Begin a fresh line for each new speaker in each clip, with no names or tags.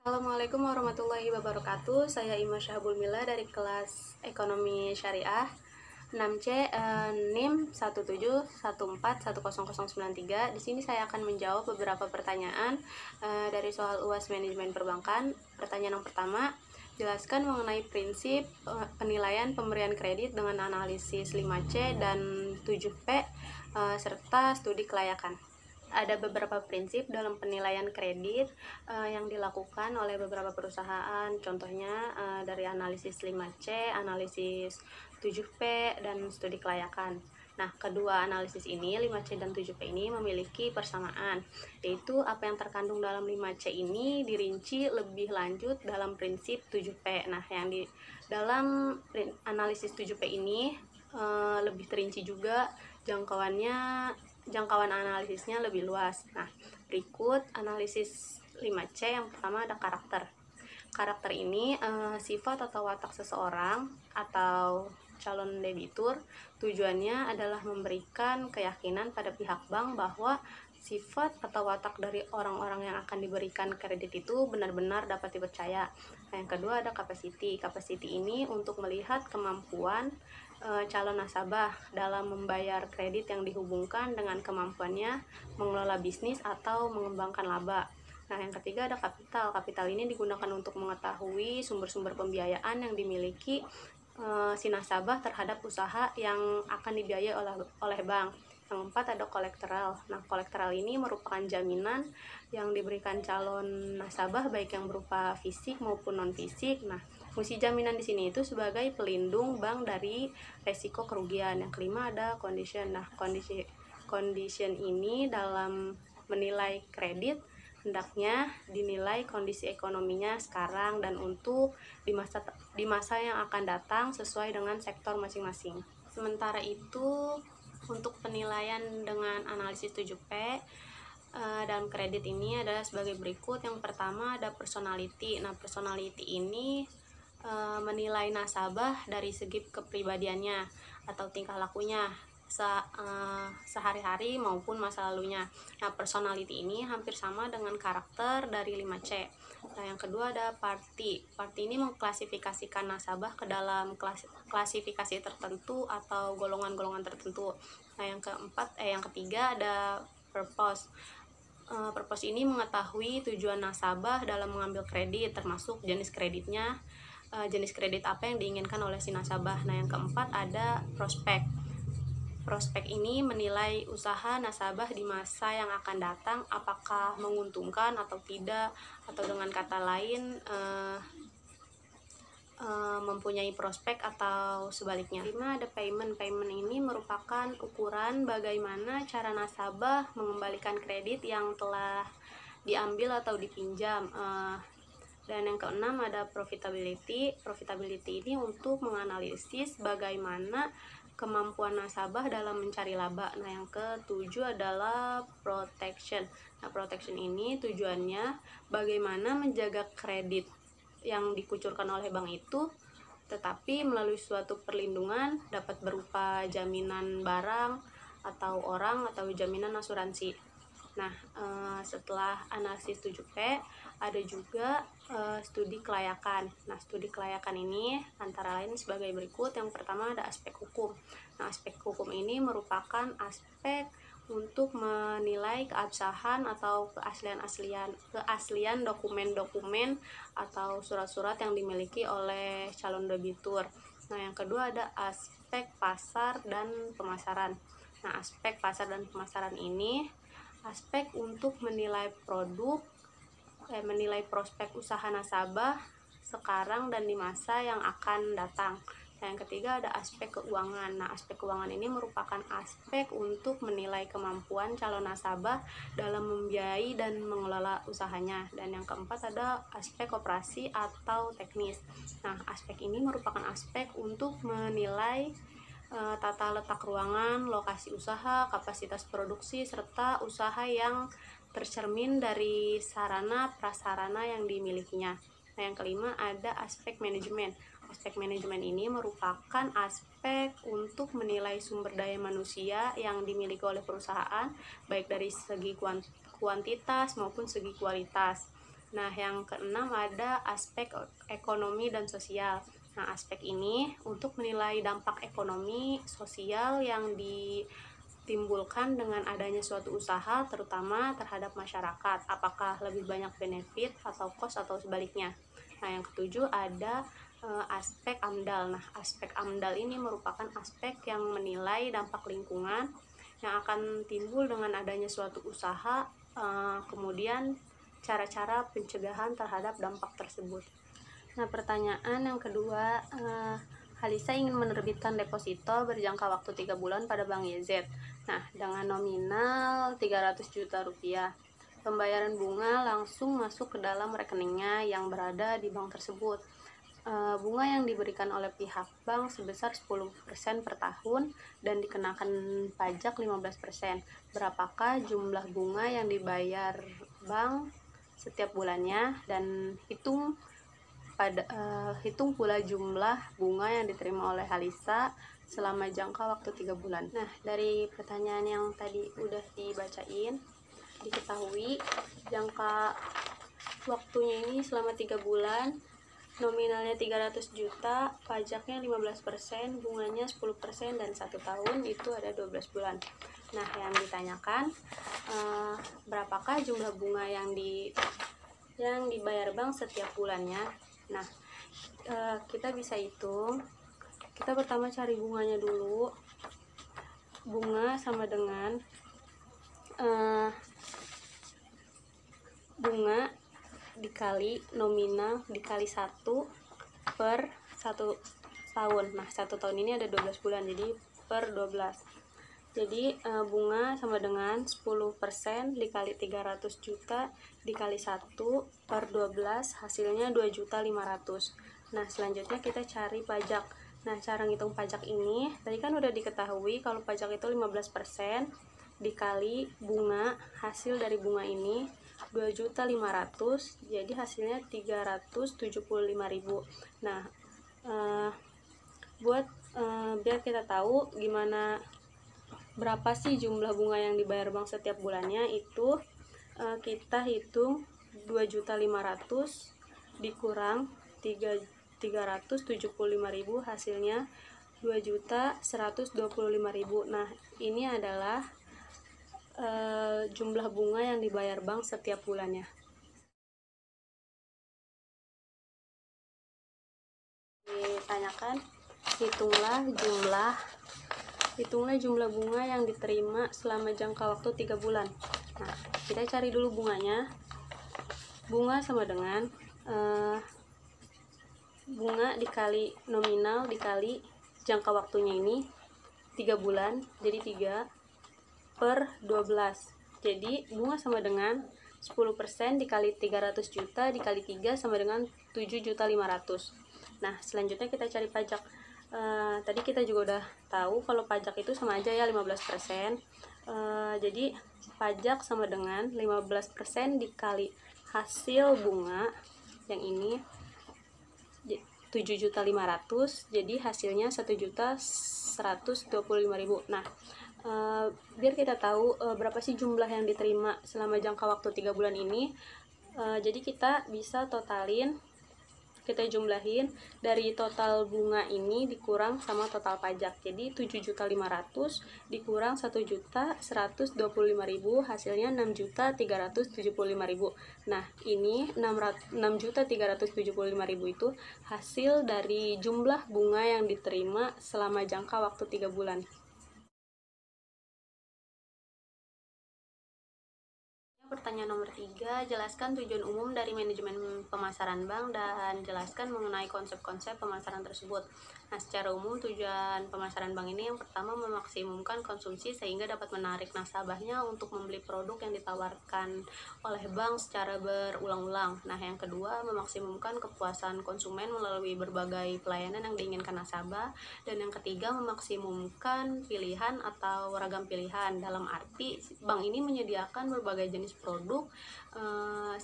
Assalamualaikum warahmatullahi wabarakatuh. Saya Ima Syahbul Mila dari kelas Ekonomi Syariah 6C, NIM 171410093. Di sini saya akan menjawab beberapa pertanyaan dari soal UAS Manajemen Perbankan. Pertanyaan yang pertama, jelaskan mengenai prinsip penilaian pemberian kredit dengan analisis 5C dan 7P serta studi kelayakan. Ada beberapa prinsip dalam penilaian kredit yang dilakukan oleh beberapa perusahaan. Contohnya dari analisis 5C, analisis 7P, dan studi kelayakan. Nah, kedua analisis ini, 5C dan 7P ini memiliki persamaan, yaitu apa yang terkandung dalam 5C ini dirinci lebih lanjut dalam prinsip 7P. Nah, yang di dalam analisis 7P ini lebih terinci juga jangkauan analisisnya lebih luas. Nah, berikut analisis 5C. Yang pertama ada karakter. Karakter ini sifat atau watak seseorang atau calon debitur. Tujuannya adalah memberikan keyakinan pada pihak bank bahwa sifat atau watak dari orang-orang yang akan diberikan kredit itu benar-benar dapat dipercaya. Nah, yang kedua ada capacity. Capacity ini untuk melihat kemampuan calon nasabah dalam membayar kredit yang dihubungkan dengan kemampuannya mengelola bisnis atau mengembangkan laba. Nah, yang ketiga ada kapital. Kapital ini digunakan untuk mengetahui sumber-sumber pembiayaan yang dimiliki si nasabah terhadap usaha yang akan dibiayai oleh bank. Yang keempat ada kolekteral. Nah, kolekteral ini merupakan jaminan yang diberikan calon nasabah baik yang berupa fisik maupun non fisik. Nah, fungsi jaminan di sini itu sebagai pelindung bank dari resiko kerugian. Yang kelima ada condition. Nah, condition ini dalam menilai kredit hendaknya dinilai kondisi ekonominya sekarang dan untuk di masa yang akan datang sesuai dengan sektor masing-masing. Sementara itu, untuk penilaian dengan analisis 7P dalam kredit ini adalah sebagai berikut. Yang pertama ada personality. Nah, personality ini menilai nasabah dari segi kepribadiannya atau tingkah lakunya sehari-hari maupun masa lalunya. Nah, personality ini hampir sama dengan karakter dari 5C. Nah, yang kedua ada party. Party ini mengklasifikasikan nasabah ke dalam klasifikasi tertentu atau golongan-golongan tertentu. Nah, yang ketiga ada purpose. Purpose ini mengetahui tujuan nasabah dalam mengambil kredit, termasuk jenis kreditnya, jenis kredit apa yang diinginkan oleh si nasabah. Nah, yang keempat ada prospek. Prospek ini menilai usaha nasabah di masa yang akan datang apakah menguntungkan atau tidak, atau dengan kata lain mempunyai prospek atau sebaliknya. 5 ada payment. Payment ini merupakan ukuran bagaimana cara nasabah mengembalikan kredit yang telah diambil atau dipinjam. Dan yang keenam ada profitability. Profitability ini untuk menganalisis bagaimana kemampuan nasabah dalam mencari laba. Nah, yang ketujuh adalah protection. Nah, protection ini tujuannya bagaimana menjaga kredit yang dikucurkan oleh bank itu tetapi melalui suatu perlindungan, dapat berupa jaminan barang atau orang atau jaminan asuransi. Nah, setelah analisis 7P ada juga studi kelayakan. Nah, studi kelayakan ini antara lain sebagai berikut. Yang pertama ada aspek hukum. Nah, aspek hukum ini merupakan aspek untuk menilai keabsahan atau keaslian dokumen-dokumen atau surat-surat yang dimiliki oleh calon debitur. Nah, yang kedua ada aspek pasar dan pemasaran. Nah, aspek pasar dan pemasaran ini aspek untuk menilai menilai prospek usaha nasabah sekarang dan di masa yang akan datang. Nah, yang ketiga ada aspek keuangan. Nah, aspek keuangan ini merupakan aspek untuk menilai kemampuan calon nasabah dalam membiayai dan mengelola usahanya. Dan yang keempat ada aspek operasi atau teknis. Nah, aspek ini merupakan aspek untuk menilai tata letak ruangan, lokasi usaha, kapasitas produksi, serta usaha yang tercermin dari sarana prasarana yang dimilikinya. Nah, yang kelima ada aspek manajemen. Aspek manajemen ini merupakan aspek untuk menilai sumber daya manusia yang dimiliki oleh perusahaan, baik dari segi kuantitas maupun segi kualitas. Nah, yang keenam ada aspek ekonomi dan sosial. Nah, aspek ini untuk menilai dampak ekonomi sosial yang ditimbulkan dengan adanya suatu usaha, terutama terhadap masyarakat. Apakah lebih banyak benefit atau cost atau sebaliknya. Nah, yang ketujuh ada aspek AMDAL. Nah, aspek AMDAL ini merupakan aspek yang menilai dampak lingkungan yang akan timbul dengan adanya suatu usaha, kemudian cara-cara pencegahan terhadap dampak tersebut. Nah, pertanyaan yang kedua, Halisa ingin menerbitkan deposito berjangka waktu 3 bulan pada Bank YZ. Nah, dengan nominal 300 juta rupiah. Pembayaran bunga langsung masuk ke dalam rekeningnya yang berada di bank tersebut. Bunga yang diberikan oleh pihak bank sebesar 10% per tahun dan dikenakan pajak 15%. Berapakah jumlah bunga yang dibayar bank setiap bulannya, dan hitung pula jumlah bunga yang diterima oleh Halisa selama jangka waktu 3 bulan. Nah, dari pertanyaan yang tadi udah dibacain, diketahui jangka waktunya ini selama 3 bulan, nominalnya 300 juta, pajaknya 15%, bunganya 10%, dan 1 tahun itu ada 12 bulan. Nah, yang ditanyakan, berapakah jumlah bunga yang dibayar bank setiap bulannya. Nah, kita bisa hitung. Kita pertama cari bunganya dulu. Bunga sama dengan bunga dikali nominal dikali 1 per 1 tahun. Nah, 1 tahun ini ada 12 bulan, jadi per 12. Jadi bunga sama dengan 10% dikali 300 juta dikali 1 per 12, hasilnya 2.500.000. Nah, selanjutnya kita cari pajak. Nah, cara ngitung pajak ini tadi kan udah diketahui kalau pajak itu 15% dikali bunga, hasil dari bunga ini 2.500.000, jadi hasilnya 375.000. Nah, biar kita tahu gimana berapa sih jumlah bunga yang dibayar bank setiap bulannya, itu kita hitung 2.500.000 dikurang 375.000, hasilnya 2.125.000. Nah, ini adalah jumlah bunga yang dibayar bank setiap bulannya. Ditanyakan, hitunglah jumlah bunga yang diterima selama jangka waktu 3 bulan. Nah, kita cari dulu bunganya. Bunga sama dengan bunga dikali nominal dikali jangka waktunya ini 3 bulan, jadi 3 per 12. Jadi bunga sama dengan 10% dikali 300 juta dikali 3 sama dengan 7.500.000. Nah, selanjutnya kita cari pajak. Tadi kita juga udah tahu kalau pajak itu sama aja ya 15%. Jadi pajak sama dengan 15% dikali hasil bunga yang ini 7.500.000, jadi hasilnya 1.125.000. Nah, biar kita tahu berapa sih jumlah yang diterima selama jangka waktu 3 bulan ini, jadi kita bisa kita jumlahin dari total bunga ini dikurang sama total pajak. Jadi 7.500.000 dikurang 1.125.000, hasilnya 6.375.000. Nah, ini 6.375.000 itu hasil dari jumlah bunga yang diterima selama jangka waktu 3 bulan. Pertanyaan nomor 3, jelaskan tujuan umum dari manajemen pemasaran bank dan jelaskan mengenai konsep-konsep pemasaran tersebut. Nah, secara umum tujuan pemasaran bank ini yang pertama memaksimumkan konsumsi sehingga dapat menarik nasabahnya untuk membeli produk yang ditawarkan oleh bank secara berulang-ulang. Nah, yang kedua memaksimumkan kepuasan konsumen melalui berbagai pelayanan yang diinginkan nasabah, dan yang ketiga memaksimumkan pilihan atau ragam pilihan, dalam arti bank ini menyediakan berbagai jenis produk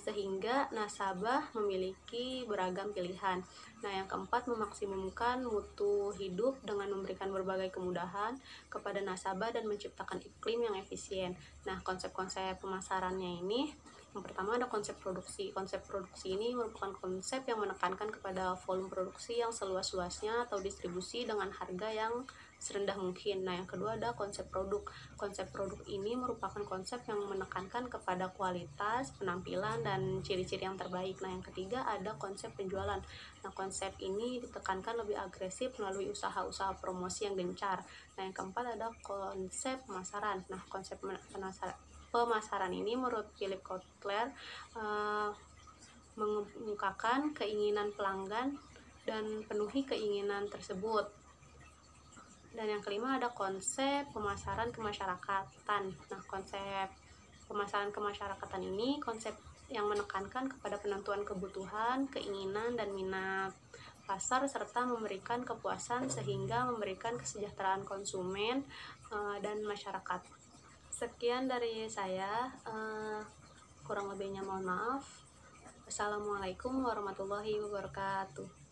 sehingga nasabah memiliki beragam pilihan. Nah, yang keempat memaksimumkan mutu hidup dengan memberikan berbagai kemudahan kepada nasabah dan menciptakan iklim yang efisien. Nah, konsep-konsep pemasarannya ini Yang pertama ada konsep produksi. Konsep produksi ini merupakan konsep yang menekankan kepada volume produksi yang seluas-luasnya atau distribusi dengan harga yang serendah mungkin. Nah, yang kedua ada konsep produk. Konsep produk ini merupakan konsep yang menekankan kepada kualitas, penampilan, dan ciri-ciri yang terbaik. Nah, yang ketiga ada konsep penjualan. Nah, konsep ini ditekankan lebih agresif melalui usaha-usaha promosi yang gencar. Nah, yang keempat ada konsep pemasaran. Nah, konsep pemasaran ini menurut Philip Kotler mengungkapkan keinginan pelanggan dan penuhi keinginan tersebut. Dan yang kelima ada konsep pemasaran kemasyarakatan. Nah, konsep pemasaran kemasyarakatan ini konsep yang menekankan kepada penentuan kebutuhan, keinginan, dan minat pasar serta memberikan kepuasan sehingga memberikan kesejahteraan konsumen dan masyarakat. Sekian dari saya, kurang lebihnya mohon maaf. Assalamualaikum warahmatullahi wabarakatuh.